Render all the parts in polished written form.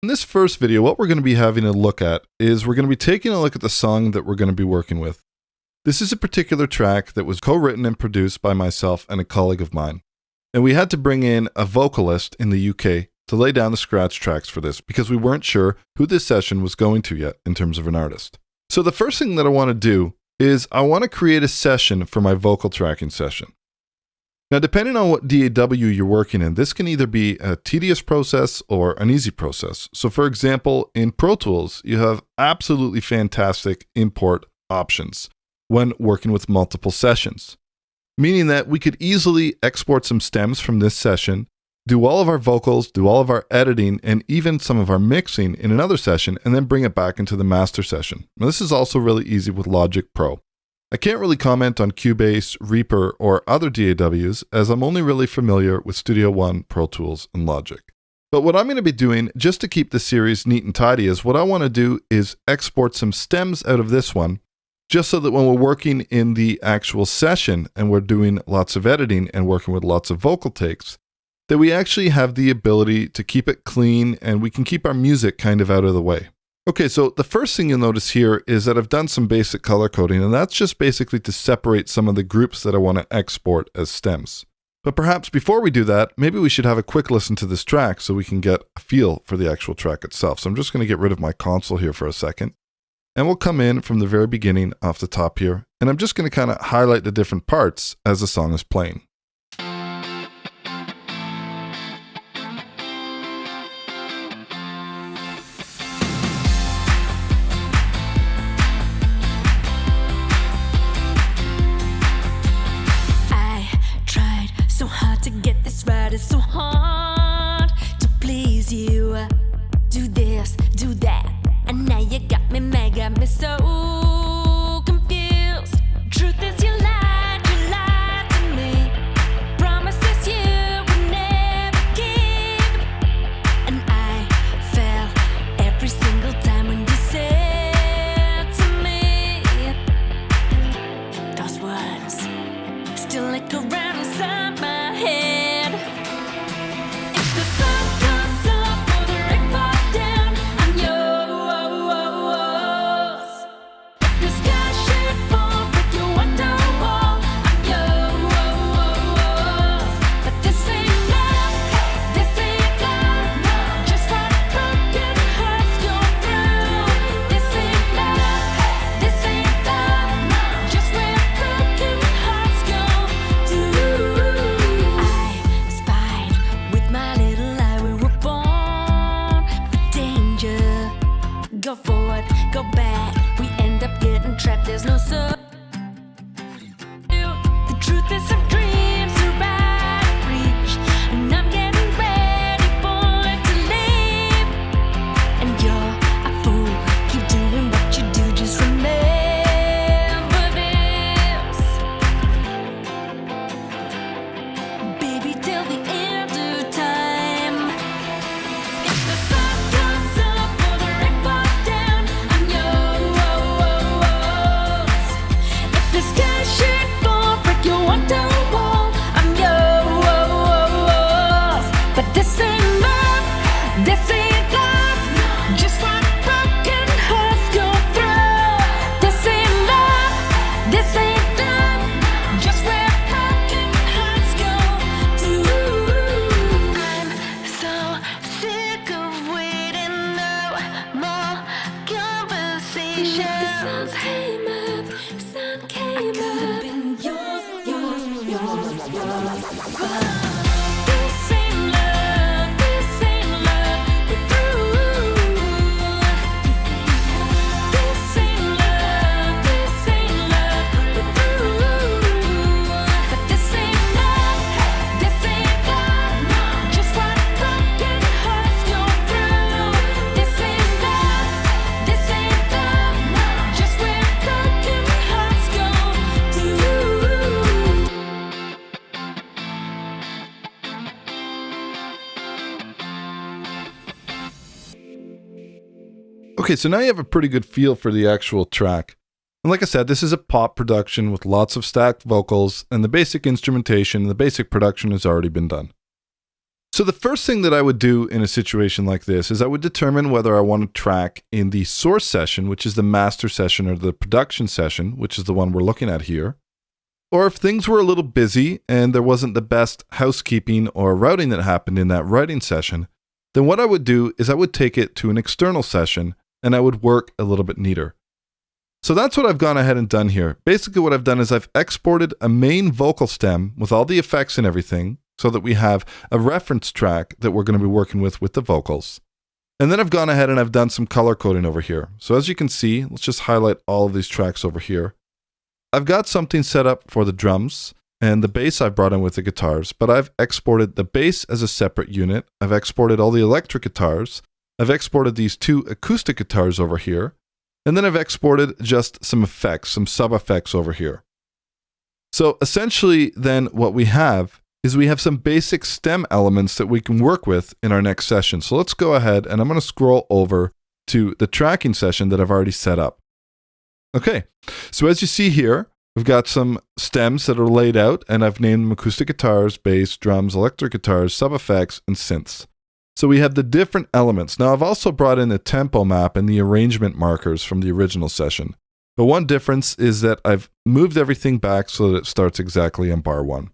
In this first video, what we're going to be having a look at is we're going to be taking a look at the song that we're going to be working with. This is a particular track that was co-written and produced by myself and a colleague of mine. And we had to bring in a vocalist in the UK to lay down the scratch tracks for this because we weren't sure who this session was going to yet in terms of an artist. So the first thing that I want to do is I want to create a session for my vocal tracking session. Now, depending on what DAW you're working in, this can either be a tedious process or an easy process. So for example, in Pro Tools, you have absolutely fantastic import options when working with multiple sessions, meaning that we could easily export some stems from this session, do all of our vocals, do all of our editing, and even some of our mixing in another session, and then bring it back into the master session. Now, this is also really easy with Logic Pro. I can't really comment on Cubase, Reaper, or other DAWs as I'm only really familiar with Studio One, Pro Tools, and Logic. But what I'm going to be doing, just to keep the series neat and tidy, is what I want to do is export some stems out of this one, just so that when we're working in the actual session and we're doing lots of editing and working with lots of vocal takes, that we actually have the ability to keep it clean and we can keep our music kind of out of the way. Okay, so the first thing you'll notice here is that I've done some basic color coding, and that's just basically to separate some of the groups that I want to export as stems. But perhaps before we do that, maybe we should have a quick listen to this track so we can get a feel for the actual track itself. So I'm just going to get rid of my console here for a second. And we'll come in from the very beginning off the top here, and I'm just going to kind of highlight the different parts as the song is playing. It's so hard to please you. Do this, do that, and now you got me so confused. Truth is you lied to me. Promises you would never keep, and I fell every single time when you said to me those words still echo around inside my head. Go forward, go back, we end up getting trapped, there's no substitute. The truth is some dreams are out of reach, and I'm getting ready for it to leave. And you're a fool, keep doing what you do, just remember this. Baby, till the end of time, if the sun comes up or the rain falls, the sky should fall, break your window wall, I'm yours. But this ain't love, this ain't love, just what broken hearts go through. This ain't love, just where broken hearts go to. I'm so sick of waiting, no more conversations. The sun came up, sun came up. This ain't love, we're through. This ain't love, we're through. But this ain't love, just what broken hearts go through. This ain't love, just where broken hearts go to. Okay, so now you have a pretty good feel for the actual track. And like I said, this is a pop production with lots of stacked vocals, and the basic instrumentation, the basic production has already been done. So the first thing that I would do in a situation like this is I would determine whether I want to track in the source session, which is the master session, or the production session, which is the one we're looking at here. Or if things were a little busy and there wasn't the best housekeeping or routing that happened in that writing session, then what I would do is I would take it to an external session and I would work a little bit neater. So that's what I've gone ahead and done here. Basically what I've done is I've exported a main vocal stem with all the effects and everything so that we have a reference track that we're going to be working with the vocals. And then I've gone ahead and I've done some color coding over here. So as you can see, let's just highlight all of these tracks over here. I've got something set up for the drums and the bass I've brought in with the guitars, but I've exported the bass as a separate unit. I've exported all the electric guitars. I've exported these 2 acoustic guitars over here. And then I've exported just some effects, some sub effects over here. So essentially then what we have is we have some basic stem elements that we can work with in our next session. So let's go ahead and I'm going to scroll over to the tracking session that I've already set up. Okay, so as you see here, we've got some stems that are laid out and I've named them acoustic guitars, bass, drums, electric guitars, sub effects, and synths. So we have the different elements. Now I've also brought in the tempo map and the arrangement markers from the original session. But one difference is that I've moved everything back so that it starts exactly on bar 1.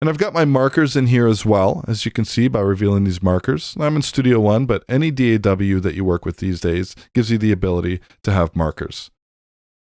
And I've got my markers in here as well, as you can see by revealing these markers. I'm in Studio One, but any DAW that you work with these days gives you the ability to have markers.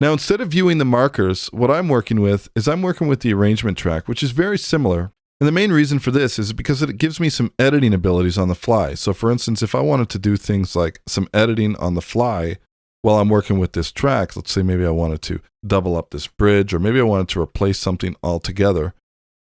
Now, instead of viewing the markers, what I'm working with is I'm working with the arrangement track, which is very similar. And the main reason for this is because it gives me some editing abilities on the fly. So for instance, if I wanted to do things like some editing on the fly while I'm working with this track, let's say maybe I wanted to double up this bridge, or maybe I wanted to replace something altogether,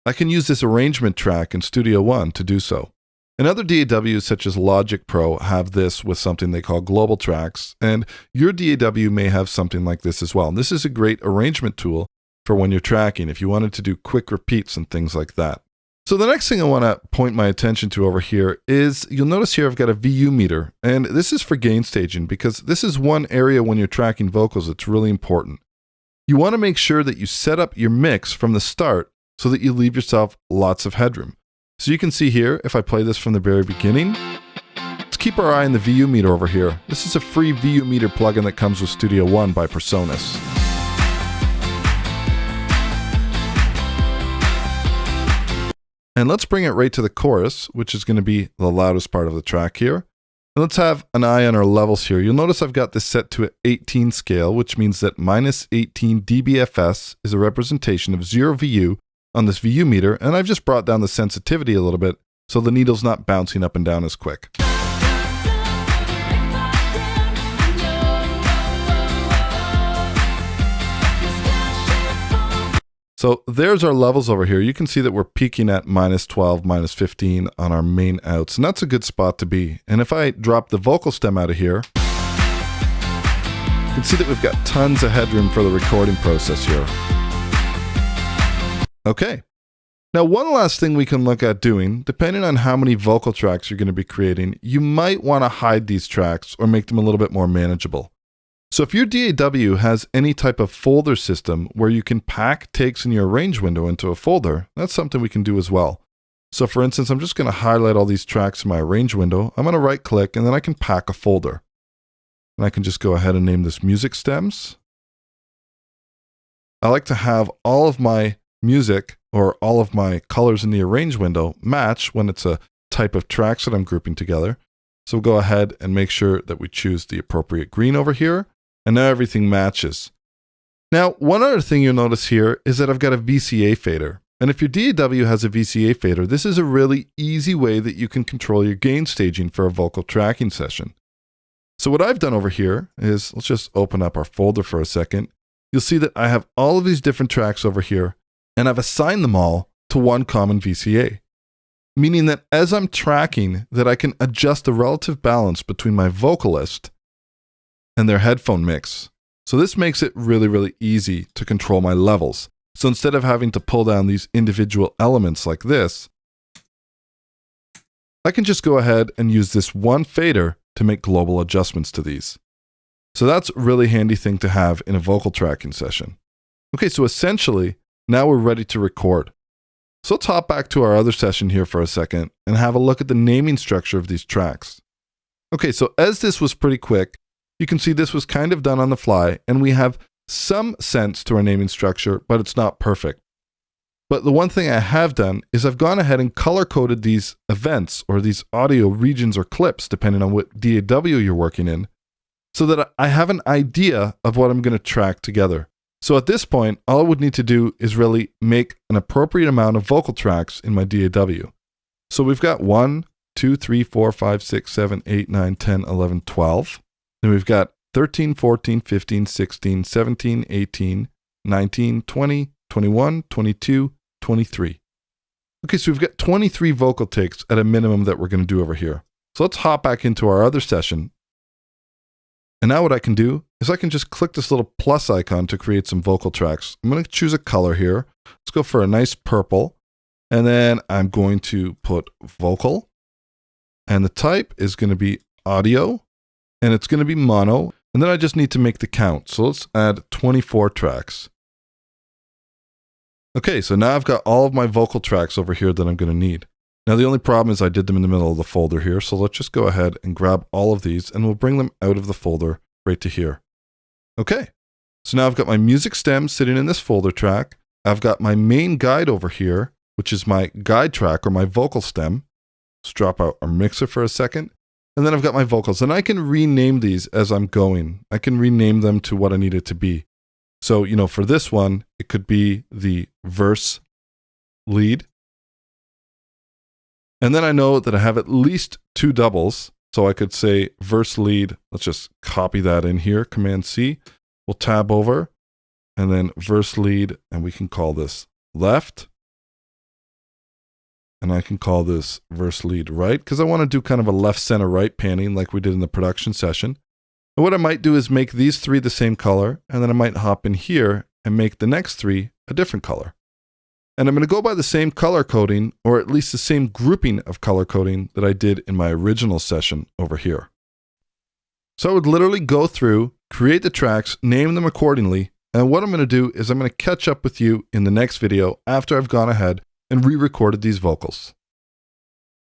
I can use this arrangement track in Studio One to do so. And other DAWs such as Logic Pro have this with something they call global tracks, and your DAW may have something like this as well. And this is a great arrangement tool for when you're tracking, if you wanted to do quick repeats and things like that. So the next thing I want to point my attention to over here is, you'll notice here I've got a VU meter, and this is for gain staging because this is one area when you're tracking vocals that's really important. You want to make sure that you set up your mix from the start so that you leave yourself lots of headroom. So you can see here, if I play this from the very beginning, let's keep our eye on the VU meter over here. This is a free VU meter plugin that comes with Studio One by Personas. And let's bring it right to the chorus, which is going to be the loudest part of the track here. And let's have an eye on our levels here. You'll notice I've got this set to an 18 scale, which means that minus 18 dBFS is a representation of 0 VU on this VU meter, and I've just brought down the sensitivity a little bit so the needle's not bouncing up and down as quick. So there's our levels over here. You can see that we're peaking at minus 12, minus 15 on our main outs, and that's a good spot to be. And if I drop the vocal stem out of here, you can see that we've got tons of headroom for the recording process here. Okay. Now, one last thing we can look at doing, depending on how many vocal tracks you're going to be creating, you might want to hide these tracks or make them a little bit more manageable. So if your DAW has any type of folder system where you can pack takes in your arrange window into a folder, that's something we can do as well. So for instance, I'm just going to highlight all these tracks in my arrange window. I'm going to right click and then I can pack a folder. And I can just go ahead and name this music stems. I like to have all of my music or all of my colors in the arrange window match when it's a type of tracks that I'm grouping together. So we'll go ahead and make sure that we choose the appropriate green over here. And now everything matches. Now, one other thing you'll notice here is that I've got a VCA fader. And if your DAW has a VCA fader, this is a really easy way that you can control your gain staging for a vocal tracking session. So what I've done over here is, let's just open up our folder for a second. You'll see that I have all of these different tracks over here, and I've assigned them all to one common VCA. Meaning that as I'm tracking, that I can adjust the relative balance between my vocalist and their headphone mix. So this makes it really, really easy to control my levels. So instead of having to pull down these individual elements like this, I can just go ahead and use this one fader to make global adjustments to these. So that's a really handy thing to have in a vocal tracking session. Okay, so essentially, now we're ready to record. So let's hop back to our other session here for a second and have a look at the naming structure of these tracks. Okay, so as this was pretty quick, you can see this was kind of done on the fly, and we have some sense to our naming structure, but it's not perfect. But the one thing I have done is I've gone ahead and color-coded these events or these audio regions or clips, depending on what DAW you're working in, so that I have an idea of what I'm going to track together. So at this point, all I would need to do is really make an appropriate amount of vocal tracks in my DAW. So we've got 1, 2, 3, 4, 5, 6, 7, 8, 9, 10, 11, 12. Then we've got 13, 14, 15, 16, 17, 18, 19, 20, 21, 22, 23. Okay, so we've got 23 vocal takes at a minimum that we're going to do over here. So let's hop back into our other session. And now what I can do is I can just click this little plus icon to create some vocal tracks. I'm going to choose a color here. Let's go for a nice purple. And then I'm going to put vocal. And the type is going to be audio. And it's going to be mono. And then I just need to make the count. So let's add 24 tracks. Okay, so now I've got all of my vocal tracks over here that I'm going to need. Now the only problem is I did them in the middle of the folder here, so let's just go ahead and grab all of these and we'll bring them out of the folder right to here. Okay, so now I've got my music stem sitting in this folder track. I've got my main guide over here, which is my guide track or my vocal stem. Let's drop out our mixer for a second. And then I've got my vocals, and I can rename these as I'm going. I can rename them to what I need it to be. So, for this one, it could be the verse lead. And then I know that I have at least 2 doubles. So I could say verse lead. Let's just copy that in here. Command C. We'll tab over. And then verse lead. And we can call this left. And I can call this verse lead right, because I want to do kind of a left, center, right panning like we did in the production session. And what I might do is make these 3 the same color, and then I might hop in here and make the next 3 a different color. And I'm going to go by the same color coding, or at least the same grouping of color coding that I did in my original session over here. So I would literally go through, create the tracks, name them accordingly, and what I'm going to do is I'm going to catch up with you in the next video after I've gone ahead and re-recorded these vocals.